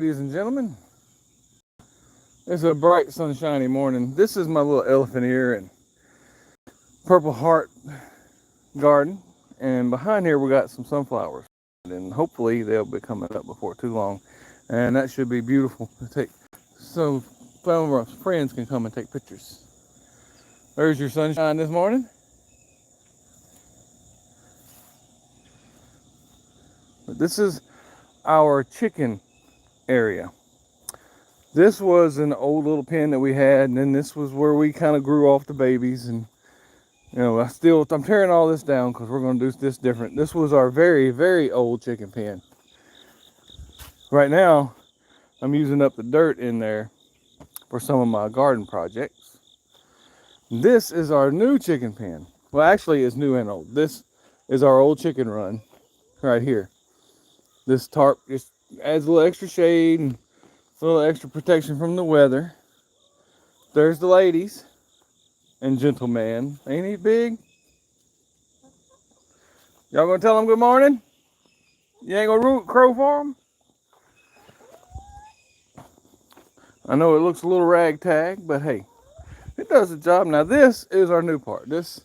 Ladies and gentlemen, it's a bright sunshiny morning. This is my little elephant ear and purple heart garden, and behind here we got some sunflowers, and hopefully they'll be coming up before too long, and that should be beautiful to take, so some of our friends can come and take pictures. There's your sunshine this morning. But this is our chicken area. This was an old little pen that we had, and then this was where we kind of grew off the babies. And I'm tearing all this down because we're going to do this different. This was our very, very old chicken pen. Right now, I'm using up the dirt in there for some of my garden projects. This is our new chicken pen. Well, actually, it's new and old. This is our old chicken run right here. This tarp just adds a little extra shade and a little extra protection from the weather. There's the ladies and gentleman. Ain't he big? Y'all gonna tell him good morning? You ain't gonna crow for him? I know it looks a little ragtag, but hey, it does the job. Now this is our new part. This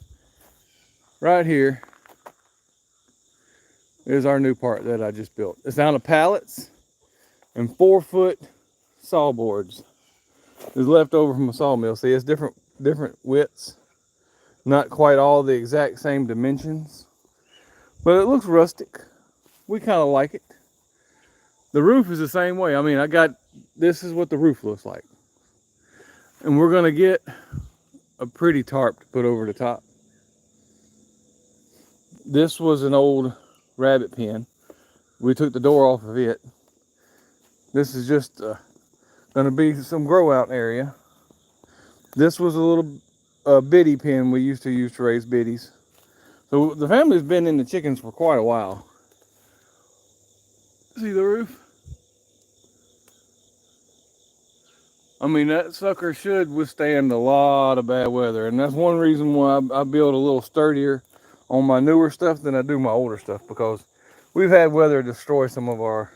right here is our new part that I just built. It's down to pallets and 4-foot saw boards. It's left over from a sawmill. See, it's different widths. Not quite all the exact same dimensions, but it looks rustic. We kind of like it. The roof is the same way. I mean, this is what the roof looks like. And we're gonna get a pretty tarp to put over the top. This was an old rabbit pen. We took the door off of it. This is just gonna be some grow out area. This was a little biddy pen we used to use to raise biddies. So the family's been in the chickens for quite a while. See the roof? I mean, that sucker should withstand a lot of bad weather, and that's one reason why I build a little sturdier on my newer stuff than I do my older stuff, because we've had weather destroy some of our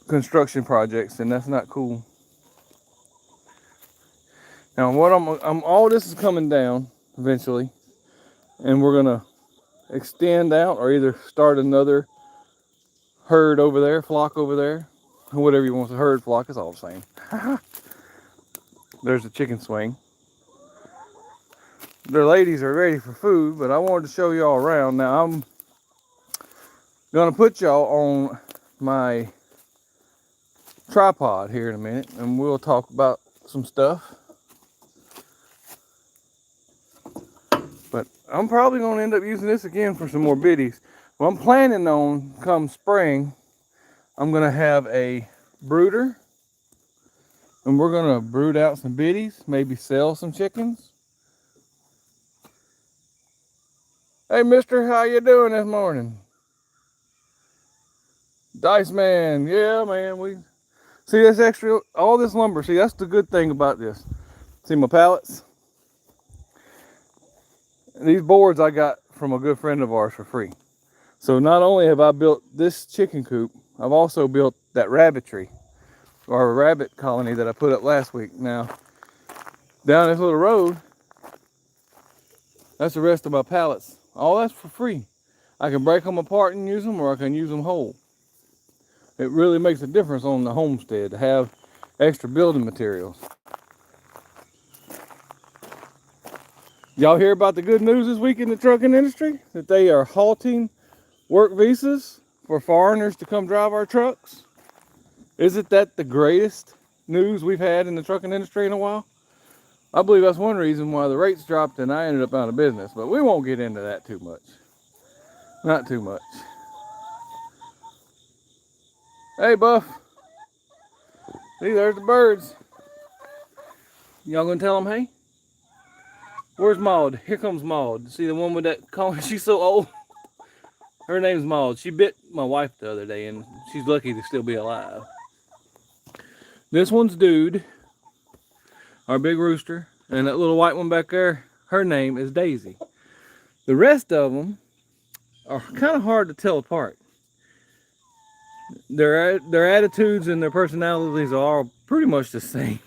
construction projects, and that's not cool. Now, all this is coming down eventually, and we're gonna extend out or either start another herd over there, flock over there, whatever you want. The herd, flock is all the same. There's the chicken swing. The ladies are ready for food, but I wanted to show y'all around. Now I'm gonna put y'all on my tripod here in a minute, and we'll talk about some stuff. But I'm probably gonna end up using this again for some more biddies. What I'm planning on come spring, I'm gonna have a brooder, and we're gonna brood out some biddies, maybe sell some chickens. Hey mister, how you doing this morning? Dice man, yeah man, we see this extra, all this lumber. See, that's the good thing about this. See my pallets? These boards I got from a good friend of ours for free. So not only have I built this chicken coop, I've also built that rabbitry, or a rabbit colony that I put up last week. Now, down this little road, that's the rest of my pallets. All that's for free. I can break them apart and use them, or I can use them whole. It really makes a difference on the homestead to have extra building materials. Y'all hear about the good news this week in the trucking industry? That they are halting work visas for foreigners to come drive our trucks? Isn't that the greatest news we've had in the trucking industry in a while? I believe that's one reason why the rates dropped and I ended up out of business, but we won't get into that too much. Not too much. Hey, Buff. See, there's the birds. Y'all gonna tell them hey? Where's Maud? Here comes Maud. See the one with that collar? She's so old. Her name's Maud. She bit my wife the other day, and she's lucky to still be alive. This one's Dude, our big rooster. And that little white one back there, her name is Daisy. The rest of them are kind of hard to tell apart. Their attitudes and their personalities are all pretty much the same.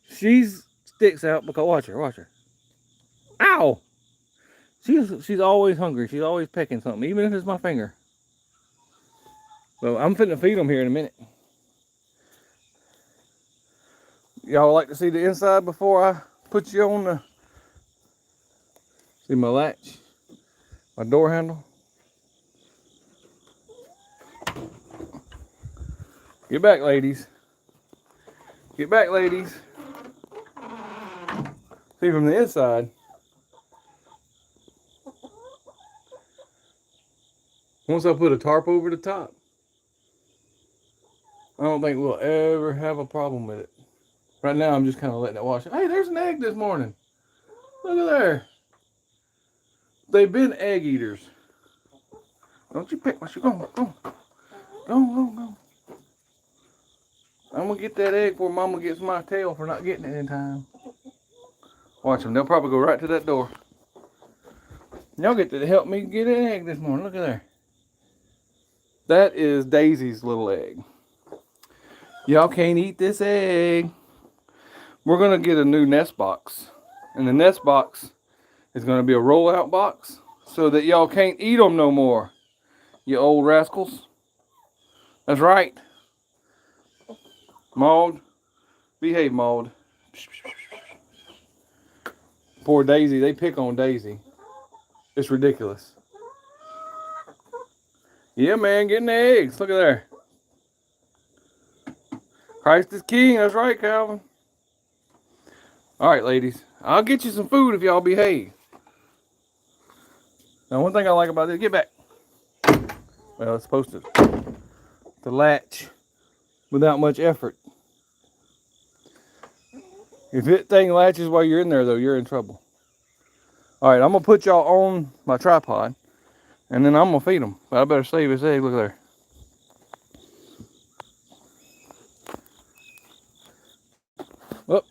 She's sticks out because watch her. Ow! She's always hungry. She's always pecking something, even if it's my finger. So I'm finna feed them here in a minute. Y'all like to see the inside before I put you on the... See my latch? My door handle? Get back, ladies. Get back, ladies. See, from the inside, once I put a tarp over the top, I don't think we'll ever have a problem with it. Right now, I'm just kind of letting it wash. Hey, there's an egg this morning. Look at there. They've been egg eaters. Don't you pick what you going. Go. Go. I'm going to get that egg before Mama gets my tail for not getting it in time. Watch them. They'll probably go right to that door. Y'all get to help me get an egg this morning. Look at there. That is Daisy's little egg. Y'all can't eat this egg. We're going to get a new nest box. And the nest box is going to be a rollout box so that y'all can't eat them no more. You old rascals. That's right. Maud. Behave, Maud. Poor Daisy. They pick on Daisy. It's ridiculous. Yeah, man. Getting the eggs. Look at there. Christ is king. That's right, Calvin. All right, ladies. I'll get you some food if y'all behave. Now, one thing I like about this, get back. Well, it's supposed to latch without much effort. If it thing latches while you're in there, though, you're in trouble. All right, I'm going to put y'all on my tripod, and then I'm going to feed them. But I better save this egg. Look there. Oh,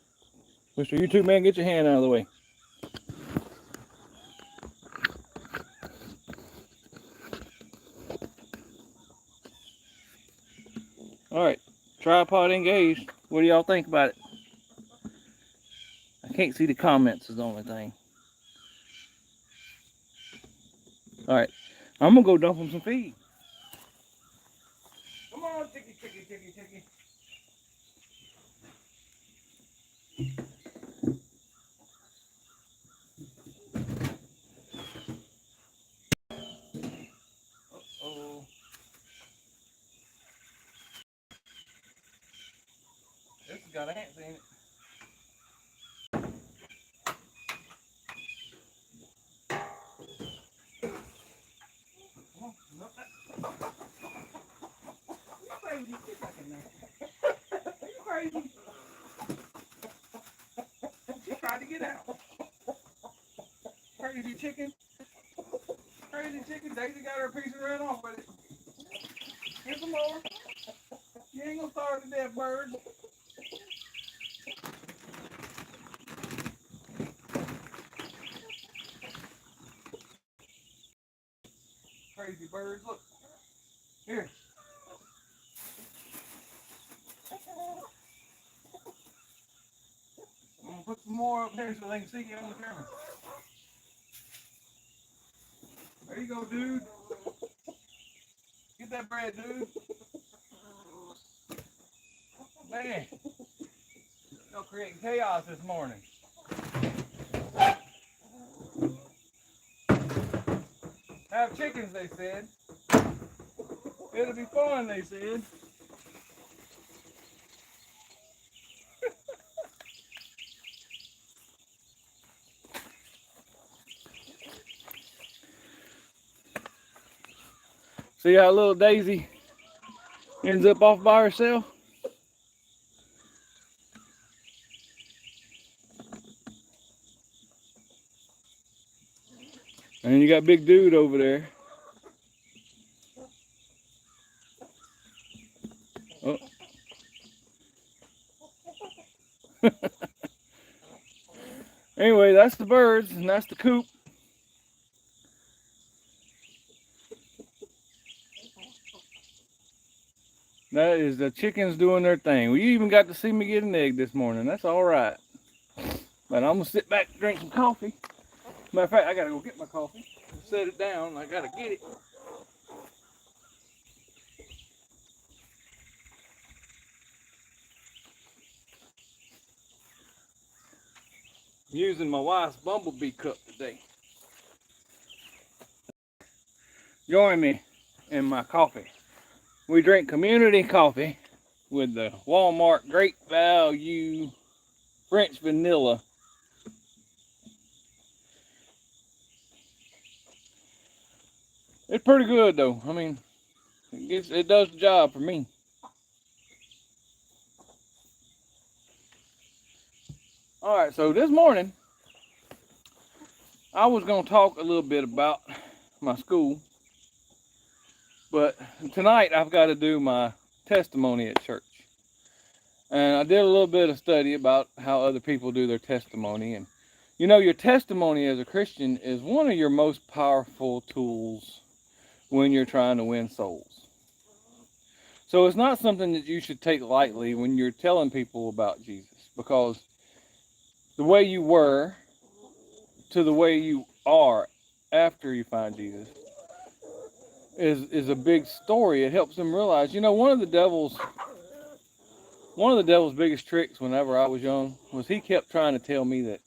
Mr. YouTube man, get your hand out of the way. All right, tripod engaged. What do y'all think about it? I can't see the comments is the only thing. All right, I'm gonna go dump them some feed. Come on, chicky. Uh-oh. This has got ants in it. Crazy. Get back in there. Are you crazy? She tried to get out. Crazy chicken. Daisy got her piece and ran off with it. Here's some more. You ain't gonna starve to death, bird. Crazy birds. Look. Here. I'm gonna put some more up there so they can see you on the camera. There you go, dude. Get that bread, dude. Man, y'all creating chaos this morning. Have chickens, they said. It'll be fun, they said. See how little Daisy ends up off by herself? And then you got big dude over there. Oh. Anyway, that's the birds and that's the coop. That is the chickens doing their thing. Well, you even got to see me get an egg this morning. That's all right. But I'm gonna sit back and drink some coffee. Matter of fact, I gotta go get my coffee. Set it down. I gotta get it. I'm using my wife's bumblebee cup today. Join me in my coffee. We drink community coffee with the Walmart Great Value French Vanilla. It's pretty good though. I mean, it does the job for me. All right, so this morning I was gonna talk a little bit about my school, but tonight I've got to do my testimony at church. And I did a little bit of study about how other people do their testimony. And you know, your testimony as a Christian is one of your most powerful tools when you're trying to win souls. So it's not something that you should take lightly when you're telling people about Jesus, because the way you were to the way you are after you find Jesus is a big story. It helps them realize, you know, one of the devil's biggest tricks whenever I was young was he kept trying to tell me that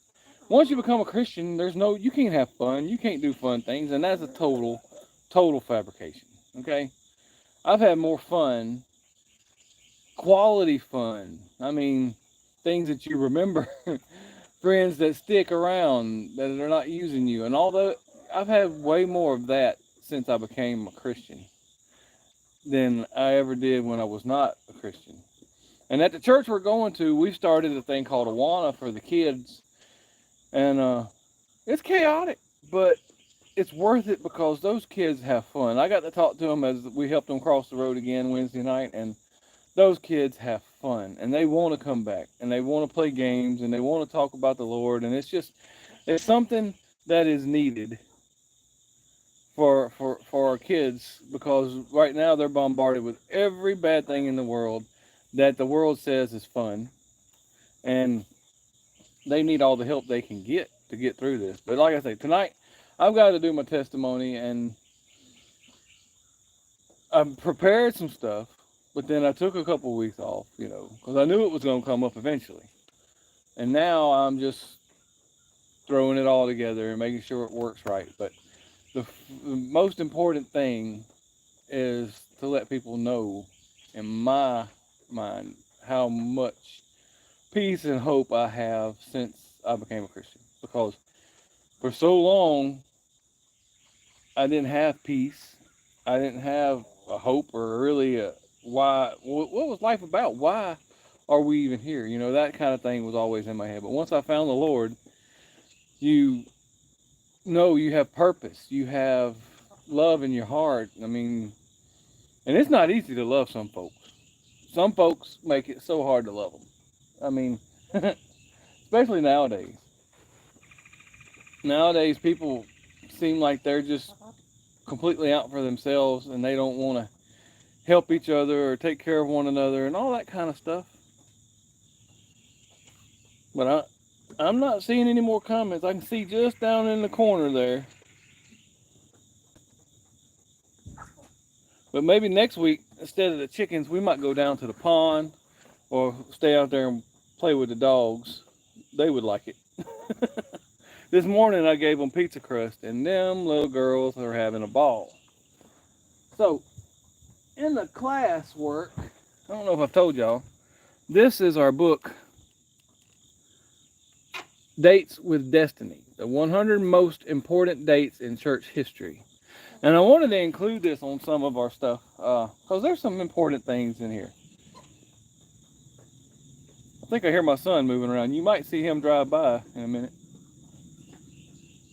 once you become a Christian, you can't have fun, you can't do fun things, and that's a total fabrication. Okay? I've had more fun, quality fun. I mean, things that you remember, friends that stick around, that are not using you, and all that. I've had way more of that since I became a Christian than I ever did when I was not a Christian. And at the church we're going to, we started a thing called Awana for the kids. And it's chaotic, but it's worth it because those kids have fun. I got to talk to them as we helped them cross the road again Wednesday night, and those kids have fun, and they want to come back, and they want to play games, and they want to talk about the Lord, and it's something that is needed for our kids, because right now they're bombarded with every bad thing in the world that the world says is fun, and they need all the help they can get to get through this. But like I say, tonight I've got to do my testimony, and I've prepared some stuff, but then I took a couple of weeks off, you know, because I knew it was going to come up eventually. And now I'm just throwing it all together and making sure it works right. But the most important thing is to let people know, in my mind, how much peace and hope I have since I became a Christian. Because for so long, I didn't have peace. I didn't have a hope, or really a why. What was life about? Why are we even here? You know, that kind of thing was always in my head. But once I found the Lord, you know you have purpose. You have love in your heart. I mean, and it's not easy to love some folks. Some folks make it so hard to love them. I mean, especially nowadays. Nowadays, people seem like they're just completely out for themselves, and they don't want to help each other or take care of one another and all that kind of stuff. But I'm not seeing any more comments. I can see just down in the corner there. But maybe next week, instead of the chickens, we might go down to the pond or stay out there and play with the dogs. They would like it. This morning I gave them pizza crust, and them little girls are having a ball. So, in the class work, I don't know if I've told y'all, this is our book, Dates with Destiny, the 100 most important dates in church history. And I wanted to include this on some of our stuff, because there's some important things in here. I think I hear my son moving around. You might see him drive by in a minute,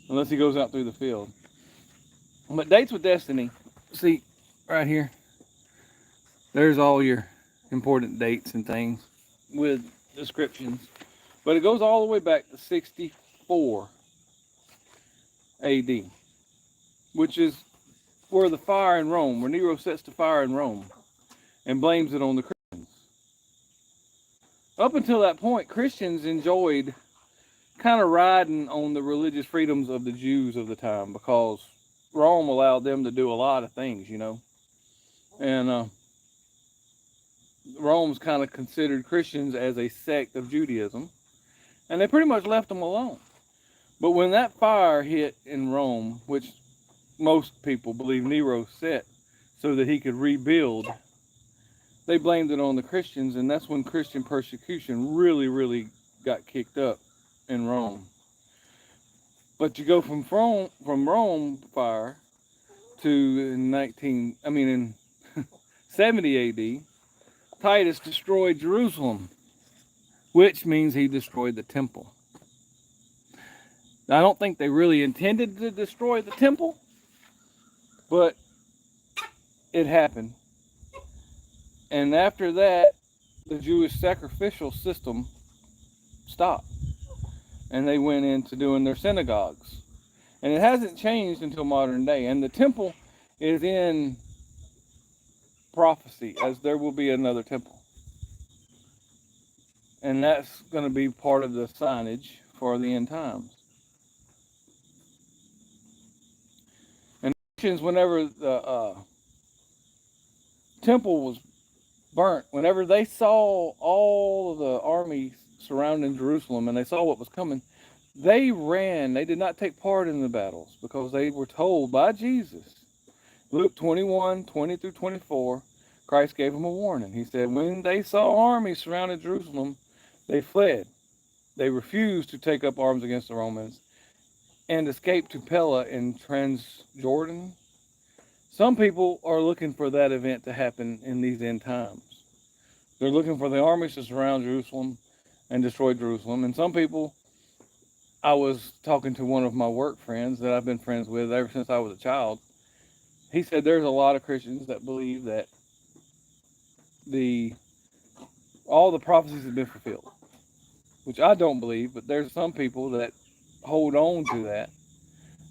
unless he goes out through the field. But Dates with Destiny, see right here, there's all your important dates and things with descriptions. But it goes all the way back to 64 AD, which is where the fire in Rome, where Nero sets the fire in Rome. and blames it on the Christians. Up until that point, Christians enjoyed kind of riding on the religious freedoms of the Jews of the time because Rome allowed them to do a lot of things, you know. And Rome's kind of considered Christians as a sect of Judaism, and they pretty much left them alone. But when that fire hit in Rome, which most people believe Nero set so that he could rebuild, they blamed it on the Christians, and that's when Christian persecution really got kicked up in Rome. But you go from Rome fire to in 70 AD, Titus destroyed Jerusalem, which means he destroyed the temple. Now, I don't think they really intended to destroy the temple, but it happened. And after that, the Jewish sacrificial system stopped, and they went into doing their synagogues. And it hasn't changed until modern day. And the temple is in prophecy as there will be another temple. And that's going to be part of the signage for the end times. And whenever the temple was burnt, whenever they saw all of the armies surrounding Jerusalem and they saw what was coming, they ran. They did not take part in the battles because they were told by Jesus. Luke 21:20-24, Christ gave them a warning. He said, when they saw armies surrounding Jerusalem, they fled. They refused to take up arms against the Romans and escaped to Pella in Transjordan. Some people are looking for that event to happen in these end times. They're looking for the armies to surround Jerusalem and destroy Jerusalem. And some people, I was talking to one of my work friends that I've been friends with ever since I was a child. He said there's a lot of Christians that believe that all the prophecies have been fulfilled, which I don't believe, but there's some people that hold on to that.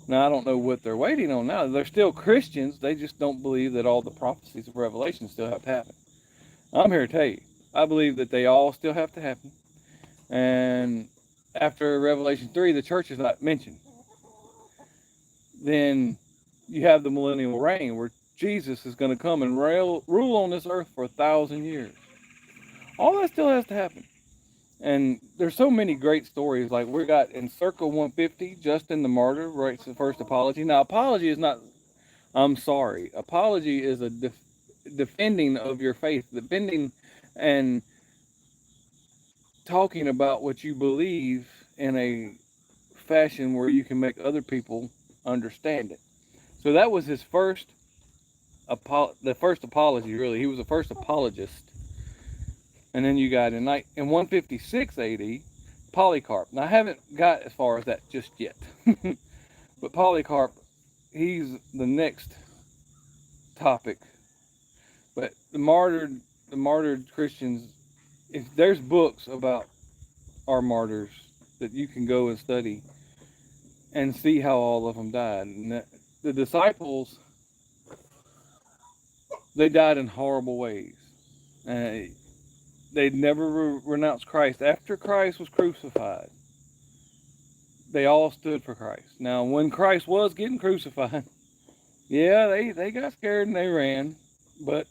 Now, I don't know what they're waiting on now. They're still Christians. They just don't believe that all the prophecies of Revelation still have to happen. I'm here to tell you, I believe that they all still have to happen. And after Revelation 3, the church is not mentioned. Then you have the millennial reign where Jesus is going to come and rule on this earth for 1,000 years. All that still has to happen. And there's so many great stories. Like we got in Circa 150, Justin the Martyr writes the first apology. Now, apology is not, I'm sorry. Apology is a defending of your faith, defending and talking about what you believe in a fashion where you can make other people understand it. So that was his first apology, really. He was the first apologist. And then you got in 156 AD, Polycarp. Now, I haven't got as far as that just yet. But Polycarp, he's the next topic. But the martyred Christians, if there's books about our martyrs that you can go and study and see how all of them died. And the disciples, they died in horrible ways. They never renounced Christ. After Christ was crucified, they all stood for Christ. Now, when Christ was getting crucified, yeah, they got scared and they ran. But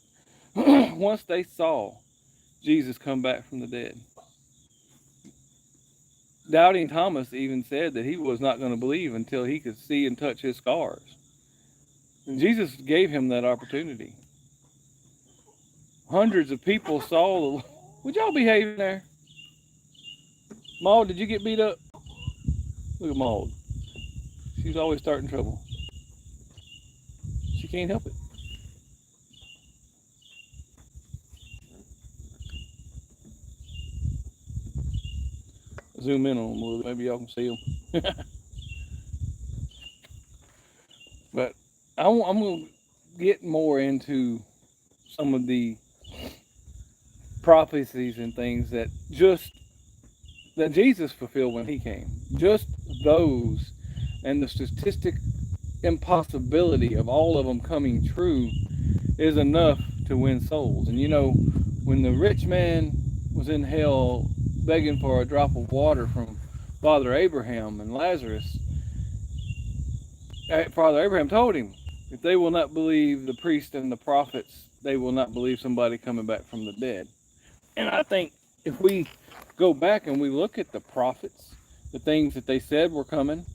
once they saw Jesus come back from the dead, Doubting Thomas even said that he was not going to believe until he could see and touch his scars. And Jesus gave him that opportunity. Hundreds of people saw the... Would y'all behave in there? Maud, did you get beat up? Look at Maud. She's always starting trouble. She can't help it. Zoom in on them a little bit. Maybe y'all can see them. But I'm going to get more into some of the prophecies and things that Jesus fulfilled when he came. Just those, and the statistic impossibility of all of them coming true is enough to win souls. And you know, when the rich man was in hell begging for a drop of water from Father Abraham and Lazarus, Father Abraham told him, if they will not believe the priest and the prophets, they will not believe somebody coming back from the dead. And I think if we go back and we look at the prophets, the things that they said were coming,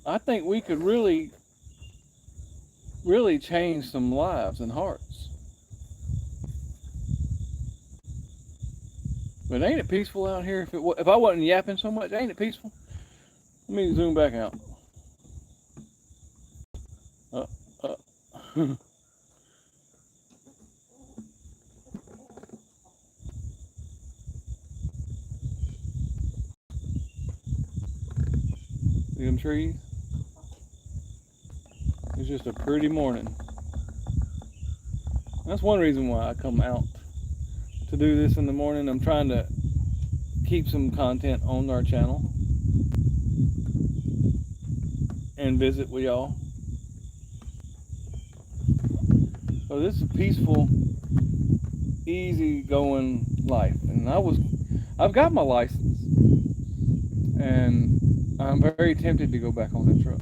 I think we could really change some lives and hearts. But ain't it peaceful out here? If I wasn't yapping so much, ain't it peaceful? Let me zoom back out. You See them trees? It's just a pretty morning. That's one reason why I come out to do this in the morning. I'm trying to keep some content on our channel and visit with y'all. So this is a peaceful, easy going life. And I've got my license, and I'm very tempted to go back on that truck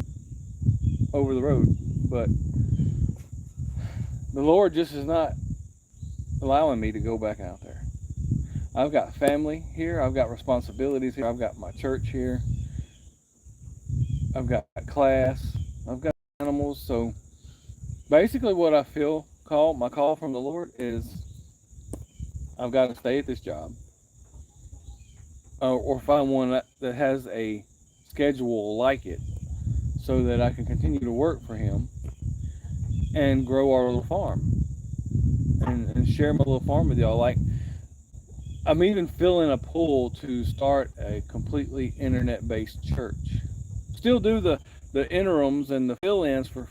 over the road, but the Lord just is not allowing me to go back out there. I've got family here, I've got responsibilities here, I've got my church here, I've got class, I've got animals. So basically what I feel my call from the Lord is I've got to stay at this job, or find one that has a schedule like it, so that I can continue to work for Him and grow our little farm and share my little farm with y'all. Like, I'm even feeling a pull to start a completely internet-based church. Still do the interims and the fill-ins for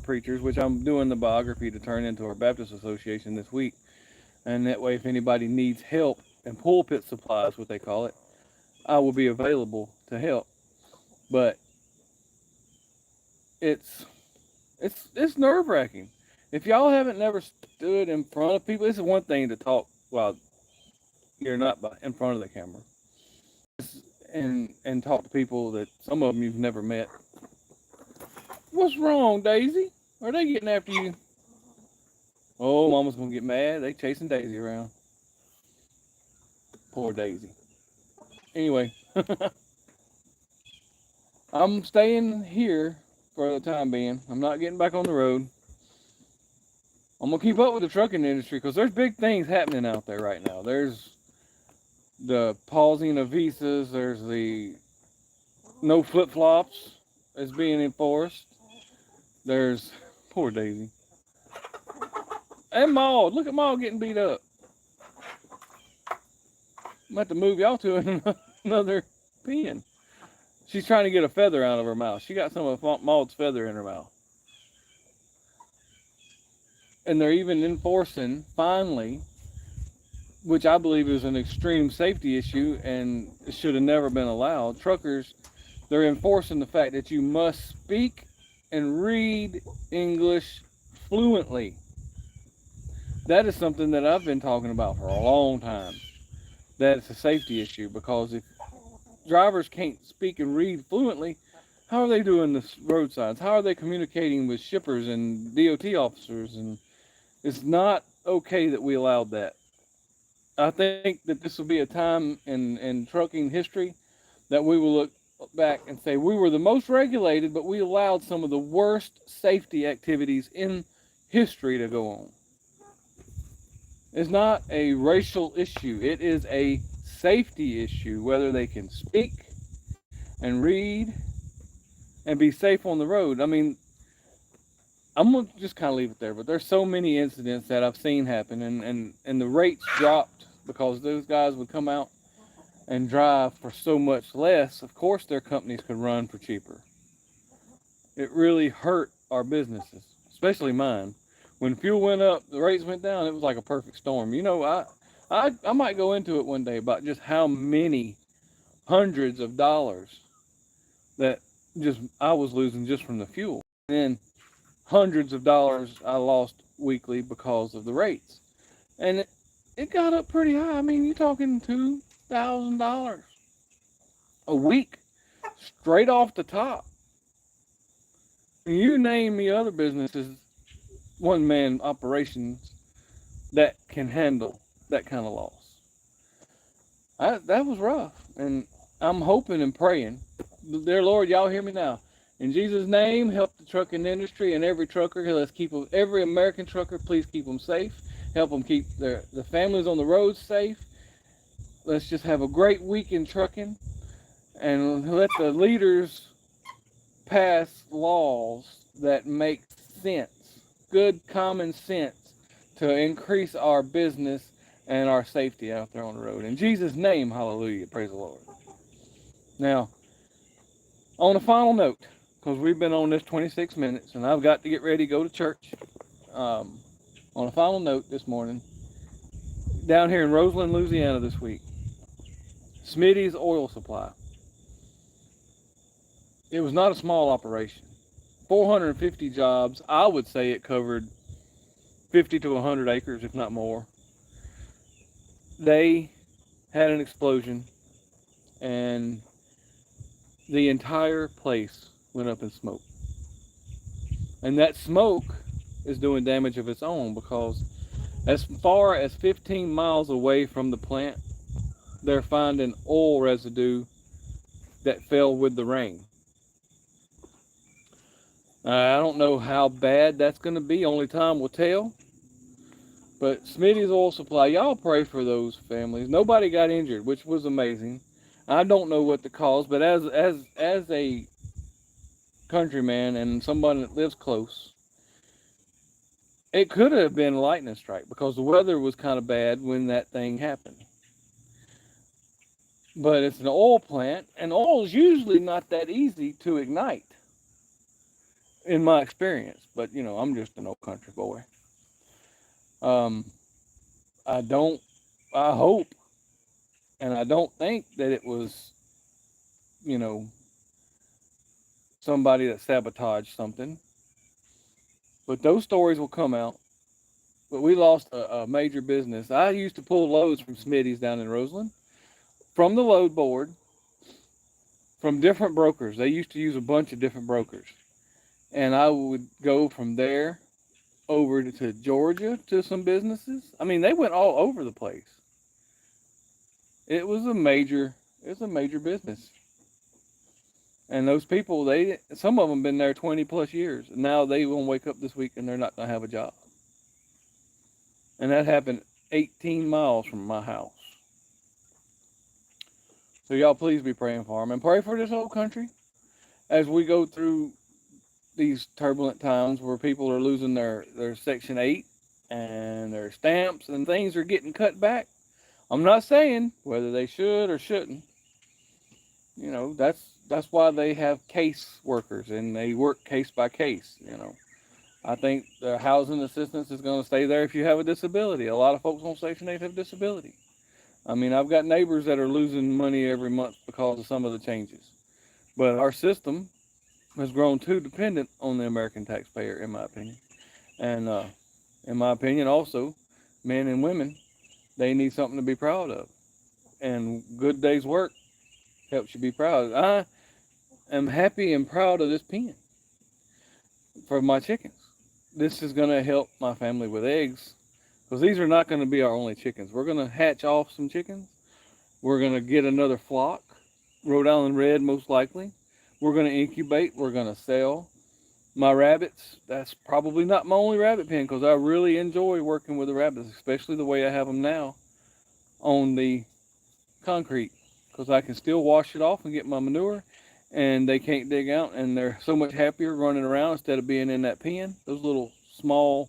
preachers, which I'm doing the biography to turn into our Baptist Association this week. And that way, if anybody needs help and pulpit supplies, what they call it, I will be available to help. But it's nerve-wracking. If y'all haven't never stood in front of people, this is one thing to talk while you're not in front of the camera, and talk to people that some of them you've never met. What's wrong, Daisy? Are they getting after you? Oh, Mama's gonna get mad. They chasing Daisy around. Poor Daisy. Anyway, I'm staying here for the time being. I'm not getting back on the road. I'm gonna keep up with the trucking industry because there's big things happening out there right now. There's the pausing of visas. There's the no flip-flops is being enforced. There's poor Daisy. And Maud, look at Maud getting beat up. I'm gonna have to move y'all to another pen. She's trying to get a feather out of her mouth. She got some of Maud's feather in her mouth. And they're even enforcing, finally, which I believe is an extreme safety issue and it should have never been allowed. Truckers, they're enforcing the fact that you must speak and read English fluently. That is something that I've been talking about for a long time. That it's a safety issue, because if drivers can't speak and read fluently, how are they doing the road signs? How are they communicating with shippers and DOT officers? And it's not okay that we allowed that. I think that this will be a time in trucking history that we will look back and say we were the most regulated, but we allowed some of the worst safety activities in history to go on. It's not a racial issue. It is a safety issue, whether they can speak and read and be safe on the road. I mean, I'm going to just kind of leave it there, but there's so many incidents that I've seen happen, and the rates dropped because those guys would come out and drive for so much less. Of course, their companies could run for cheaper. It really hurt our businesses, especially mine. When fuel went up, the rates went down, it was like a perfect storm. You know, I might go into it one day about just how many hundreds of dollars that I was losing just from the fuel. And then hundreds of dollars I lost weekly because of the rates. And it got up pretty high. I mean, you're talking $2,000 a week straight off the top. And you name me other businesses, one man operations that can handle that kind of loss. That was rough. And I'm hoping and praying, dear Lord, y'all hear me now. In Jesus' name, help the trucking industry and every trucker. Let's keep every American trucker, please keep them safe. Help them keep the families on the roads safe. Let's just have a great week in trucking and let the leaders pass laws that make sense, good common sense to increase our business and our safety out there on the road. In Jesus' name, hallelujah, praise the Lord. Now, on a final note, because we've been on this 26 minutes and I've got to get ready to go to church. On a final note this morning, down here in Roseland, Louisiana this week, Smitty's Oil Supply. It was not a small operation. 450 jobs. I would say it covered 50 to 100 acres, if not more. They had an explosion and the entire place went up in smoke. And that smoke is doing damage of its own because as far as 15 miles away from the plant, they're finding oil residue that fell with the rain. I don't know how bad that's going to be. Only time will tell. But Smitty's Oil Supply, y'all pray for those families. Nobody got injured, which was amazing. I don't know what the cause, but as a countryman and somebody that lives close, it could have been a lightning strike because the weather was kind of bad when that thing happened. But it's an oil plant, and oil is usually not that easy to ignite, in my experience. But, you know, I'm just an old country boy. I hope, and I don't think that it was, you know, somebody that sabotaged something. But those stories will come out. But we lost a major business. I used to pull loads from Smitty's down in Roseland, from the load board, from different brokers. They used to use a bunch of different brokers. And I would go from there over to Georgia to some businesses. I mean, they went all over the place. It was a major business. And those people, some of them been there 20 plus years. And now they will wake up this week and they're not going to have a job. And that happened 18 miles from my house. So y'all please be praying for them and pray for this whole country as we go through these turbulent times where people are losing their Section 8 and their stamps and things are getting cut back. I'm not saying whether they should or shouldn't. You know, that's why they have case workers and they work case by case, you know. I think the housing assistance is going to stay there if you have a disability. A lot of folks on Section 8 have a disability. I mean, I've got neighbors that are losing money every month because of some of the changes. But our system has grown too dependent on the American taxpayer, in my opinion. And in my opinion, also, men and women, they need something to be proud of. And good day's work helps you be proud. I am happy and proud of this pen for my chickens. This is going to help my family with eggs because these are not going to be our only chickens. We're going to hatch off some chickens. We're going to get another flock, Rhode Island Red most likely. We're going to incubate. We're going to sell. My rabbits, that's probably not my only rabbit pen because I really enjoy working with the rabbits, especially the way I have them now on the concrete because I can still wash it off and get my manure and they can't dig out and they're so much happier running around instead of being in that pen, those little small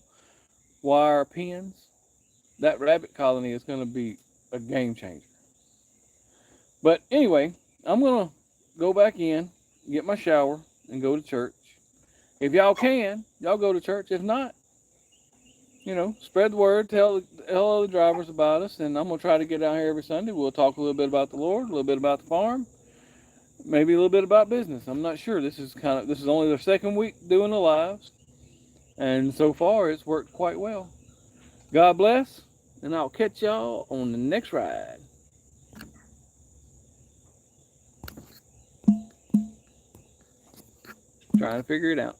wire pens. That rabbit colony is going to be a game changer. But anyway, I'm going to go back in, get my shower, and go to church. If y'all can, y'all go to church. If not, you know, spread the word, tell other drivers about us, and I'm going to try to get down here every Sunday. We'll talk a little bit about the Lord, a little bit about the farm, maybe a little bit about business. I'm not sure. This is only their second week doing the lives. And so far, it's worked quite well. God bless, and I'll catch y'all on the next ride. Trying to figure it out.